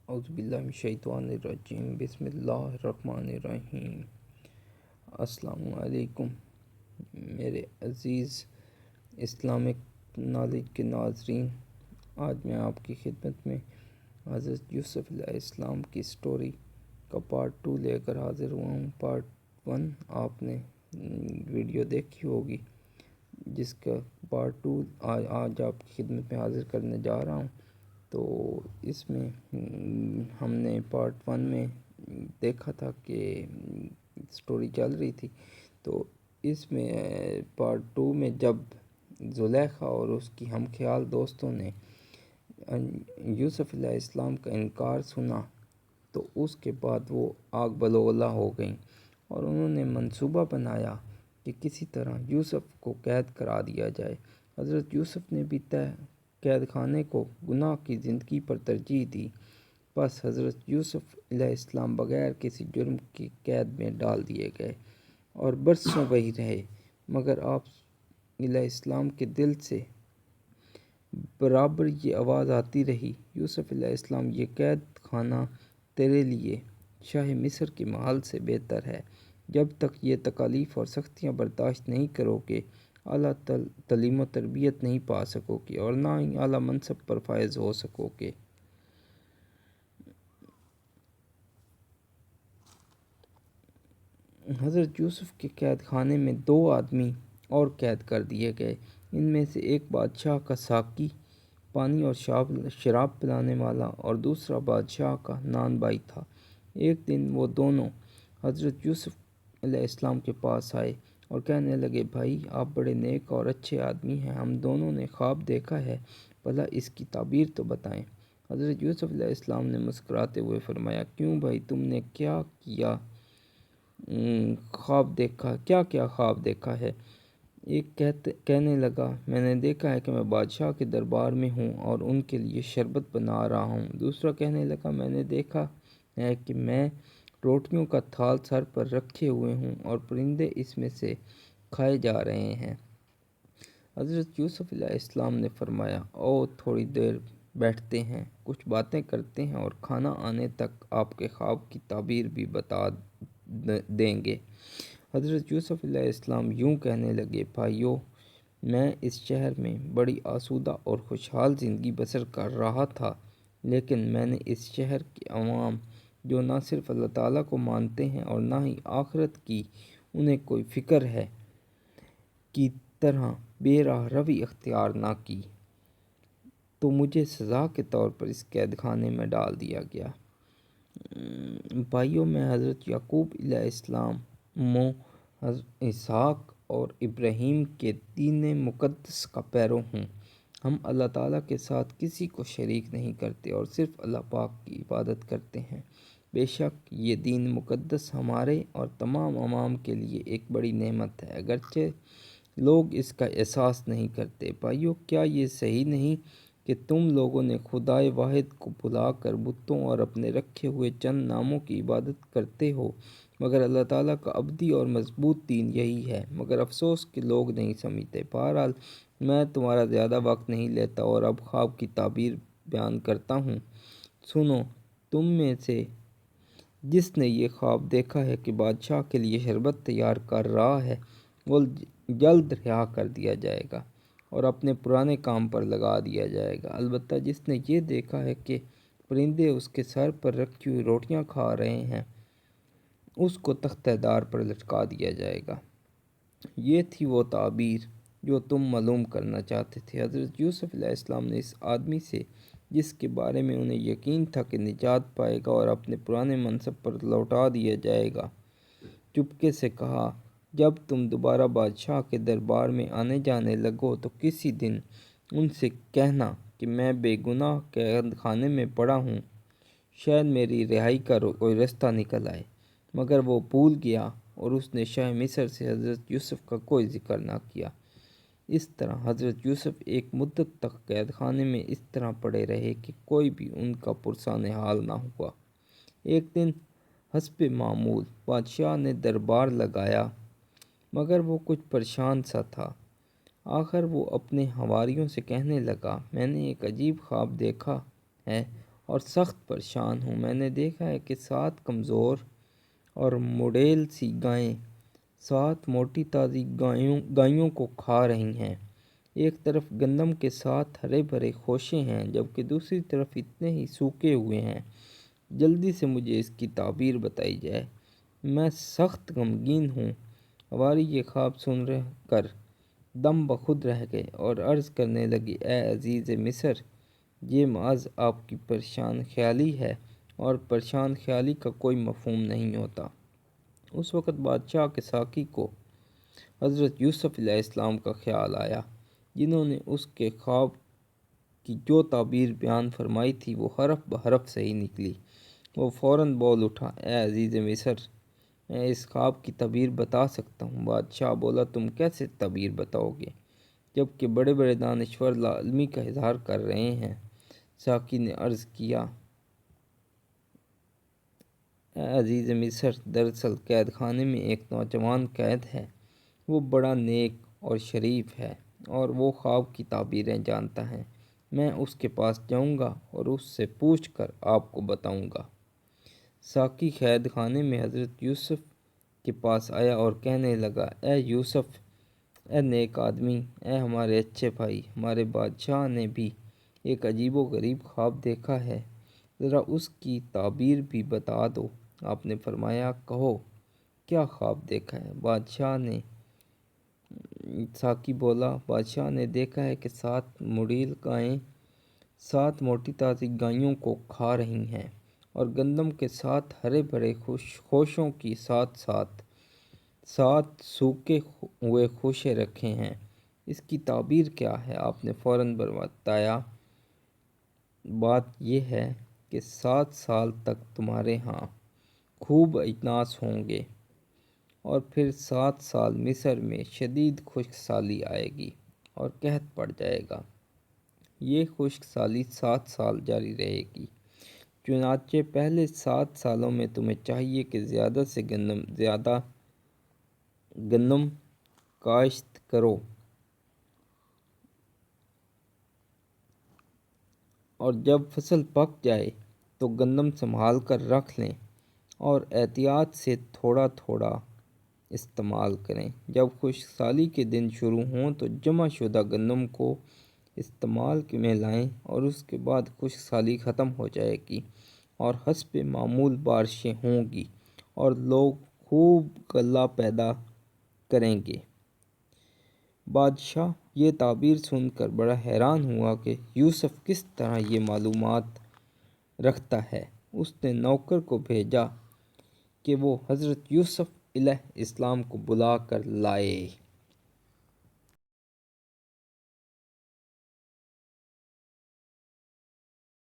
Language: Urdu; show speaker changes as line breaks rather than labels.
اعوذ باللہ من الشیطان الرجیم بسم اللہ الرحمن الرحیم۔ السلام علیکم میرے عزیز اسلامک نالج کے ناظرین، آج میں آپ کی خدمت میں حضرت یوسف علیہ السلام کی سٹوری کا پارٹ 2 لے کر حاضر ہوا ہوں۔ پارٹ 1 آپ نے ویڈیو دیکھی ہوگی، جس کا پارٹ 2 آج آپ کی خدمت میں حاضر کرنے جا رہا ہوں۔ تو اس میں ہم نے پارٹ 1 میں دیکھا تھا کہ سٹوری چل رہی تھی، تو اس میں پارٹ 2 میں جب زلیخا اور اس کی ہم خیال دوستوں نے یوسف علیہ السلام کا انکار سنا تو اس کے بعد وہ آگ بلولا ہو گئیں، اور انہوں نے منصوبہ بنایا کہ کسی طرح یوسف کو قید کرا دیا جائے۔ حضرت یوسف نے بھی قید خانے کو گناہ کی زندگی پر ترجیح دی، بس حضرت یوسف علیہ السلام بغیر کسی جرم کی قید میں ڈال دیے گئے اور برسوں وہی رہے۔ مگر آپ علیہ السلام کے دل سے برابر یہ آواز آتی رہی، یوسف علیہ السلام، یہ قید خانہ تیرے لیے شاہ مصر کے محل سے بہتر ہے۔ جب تک یہ تکالیف اور سختیاں برداشت نہیں کرو گے، اعلیٰ تعلیم و تربیت نہیں پا سکو گے اور نہ ہی اعلیٰ منصب پر فائز ہو سکو گے۔ حضرت یوسف کے قید خانے میں 2 آدمی اور قید کر دیے گئے۔ ان میں سے ایک بادشاہ کا ساقی، پانی اور شراب پلانے والا، اور دوسرا بادشاہ کا نان بھائی تھا۔ ایک دن وہ دونوں حضرت یوسف علیہ السلام کے پاس آئے اور کہنے لگے، بھائی، آپ بڑے نیک اور اچھے آدمی ہیں، ہم دونوں نے خواب دیکھا ہے، بھلا اس کی تعبیر تو بتائیں۔ حضرت یوسف علیہ السلام نے مسکراتے ہوئے فرمایا، کیوں بھائی، تم نے کیا خواب دیکھا ہے؟ ایک کہنے لگا، میں نے دیکھا ہے کہ میں بادشاہ کے دربار میں ہوں اور ان کے لیے شربت بنا رہا ہوں۔ دوسرا کہنے لگا، میں نے دیکھا ہے کہ میں روٹیوں کا تھال سر پر رکھے ہوئے ہوں اور پرندے اس میں سے کھائے جا رہے ہیں۔ حضرت یوسف علیہ السلام نے فرمایا، او تھوڑی دیر بیٹھتے ہیں، کچھ باتیں کرتے ہیں اور کھانا آنے تک آپ کے خواب کی تعبیر بھی بتا دیں گے۔ حضرت یوسف علیہ السلام یوں کہنے لگے، بھائیو، میں اس شہر میں بڑی آسودہ اور خوشحال زندگی بسر کر رہا تھا، لیکن میں نے اس شہر کے عوام، جو نہ صرف اللہ تعالیٰ کو مانتے ہیں اور نہ ہی آخرت کی انہیں کوئی فکر ہے، کی طرح بے راہ روی اختیار نہ کی، تو مجھے سزا کے طور پر اس قید خانے میں ڈال دیا گیا۔ بھائیو، میں حضرت یعقوب علیہ السلام، حضرت اسحاق اور ابراہیم کے دین مقدس کا پیرو ہوں۔ ہم اللہ تعالیٰ کے ساتھ کسی کو شریک نہیں کرتے اور صرف اللہ پاک کی عبادت کرتے ہیں۔ بے شک یہ دین مقدس ہمارے اور تمام عوام کے لیے ایک بڑی نعمت ہے، اگرچہ لوگ اس کا احساس نہیں کرتے۔ بھائیو، کیا یہ صحیح نہیں کہ تم لوگوں نے خدائے واحد کو بھلا کر بتوں اور اپنے رکھے ہوئے چند ناموں کی عبادت کرتے ہو؟ مگر اللہ تعالیٰ کا ابدی اور مضبوط دین یہی ہے، مگر افسوس کہ لوگ نہیں سمجھتے۔ بہرحال، میں تمہارا زیادہ وقت نہیں لیتا اور اب خواب کی تعبیر بیان کرتا ہوں۔ سنو، تم میں سے جس نے یہ خواب دیکھا ہے کہ بادشاہ کے لیے شربت تیار کر رہا ہے، وہ جلد رہا کر دیا جائے گا اور اپنے پرانے کام پر لگا دیا جائے گا۔ البتہ جس نے یہ دیکھا ہے کہ پرندے اس کے سر پر رکھی ہوئی روٹیاں کھا رہے ہیں، اس کو تختہ دار پر لٹکا دیا جائے گا۔ یہ تھی وہ تعبیر جو تم معلوم کرنا چاہتے تھے۔ حضرت یوسف علیہ السلام نے اس آدمی سے، جس کے بارے میں انہیں یقین تھا کہ نجات پائے گا اور اپنے پرانے منصب پر لوٹا دیا جائے گا، چپکے سے کہا، جب تم دوبارہ بادشاہ کے دربار میں آنے جانے لگو تو کسی دن ان سے کہنا کہ میں بے گناہ قید خانے میں پڑا ہوں، شاید میری رہائی کا کوئی رستہ نکل آئے۔ مگر وہ بھول گیا اور اس نے شاہ مصر سے حضرت یوسف کا کوئی ذکر نہ کیا۔ اس طرح حضرت یوسف ایک مدت تک قید خانے میں اس طرح پڑے رہے کہ کوئی بھی ان کا پرسان حال نہ ہوا۔ ایک دن حسب معمول بادشاہ نے دربار لگایا، مگر وہ کچھ پریشان سا تھا۔ آخر وہ اپنے حواریوں سے کہنے لگا، میں نے ایک عجیب خواب دیکھا ہے اور سخت پریشان ہوں۔ میں نے دیکھا ہے کہ 7 کمزور اور مڈیل سی گائیں 7 موٹی تازی گایوں کو کھا رہی ہیں۔ ایک طرف گندم کے 7 ہرے بھرے خوشے ہیں، جبکہ دوسری طرف اتنے ہی سوکھے ہوئے ہیں۔ جلدی سے مجھے اس کی تعبیر بتائی جائے۔ میں سخت غمگین ہوں۔ حواری یہ خواب سن کر دم بخود رہ گئے اور عرض کرنے لگے، اے عزیز مصر، یہ محض آپ کی پریشان خیالی ہے، اور پریشان خیالی کا کوئی مفہوم نہیں ہوتا۔ اس وقت بادشاہ کے ساقی کو حضرت یوسف علیہ السلام کا خیال آیا، جنہوں نے اس کے خواب کی جو تعبیر بیان فرمائی تھی وہ حرف بحرف صحیح نکلی۔ وہ فوراً بول اٹھا، اے عزیز مصر، میں اس خواب کی تعبیر بتا سکتا ہوں۔ بادشاہ بولا، تم کیسے تعبیر بتاؤ گے، جبکہ بڑے بڑے دانشور لا علمی کا اظہار کر رہے ہیں؟ ساقی نے عرض کیا، اے عزیز مصر، دراصل قید خانے میں ایک نوجوان قید ہے۔ وہ بڑا نیک اور شریف ہے، اور وہ خواب کی تعبیریں جانتا ہے۔ میں اس کے پاس جاؤں گا اور اس سے پوچھ کر آپ کو بتاؤں گا۔ ساقی قید خانے میں حضرت یوسف کے پاس آیا اور کہنے لگا، اے یوسف، اے نیک آدمی، اے ہمارے اچھے بھائی، ہمارے بادشاہ نے بھی ایک عجیب و غریب خواب دیکھا ہے، ذرا اس کی تعبیر بھی بتا دو۔ آپ نے فرمایا، کہو کیا خواب دیکھا ہے؟ ساقی بولا، بادشاہ نے دیکھا ہے کہ 7 مڈیل گائیں 7 موٹی تازی گایوں کو کھا رہی ہیں، اور گندم کے 7 ہرے بھرے خوشوں کی 7 سوکھے ہوئے خوشے رکھے ہیں۔ اس کی تعبیر کیا ہے؟ آپ نے فوراً بتایا، بات یہ ہے کہ 7 سال تک تمہارے ہاں خوب اجناس ہوں گے، اور پھر 7 سال مصر میں شدید خشک سالی آئے گی اور قحط پڑ جائے گا۔ یہ خشک سالی 7 سال جاری رہے گی۔ چنانچہ پہلے 7 سالوں میں تمہیں چاہیے کہ زیادہ سے زیادہ گندم کاشت کرو، اور جب فصل پک جائے تو گندم سنبھال کر رکھ لیں اور احتیاط سے تھوڑا تھوڑا استعمال کریں۔ جب خشک سالی کے دن شروع ہوں تو جمع شدہ گندم کو استعمال میں لائیں، اور اس کے بعد خشک سالی ختم ہو جائے گی اور حسب معمول بارشیں ہوں گی اور لوگ خوب غلہ پیدا کریں گے۔ بادشاہ یہ تعبیر سن کر بڑا حیران ہوا کہ یوسف کس طرح یہ معلومات رکھتا ہے۔ اس نے نوکر کو بھیجا کہ وہ حضرت یوسف علیہ السلام کو بلا کر لائے۔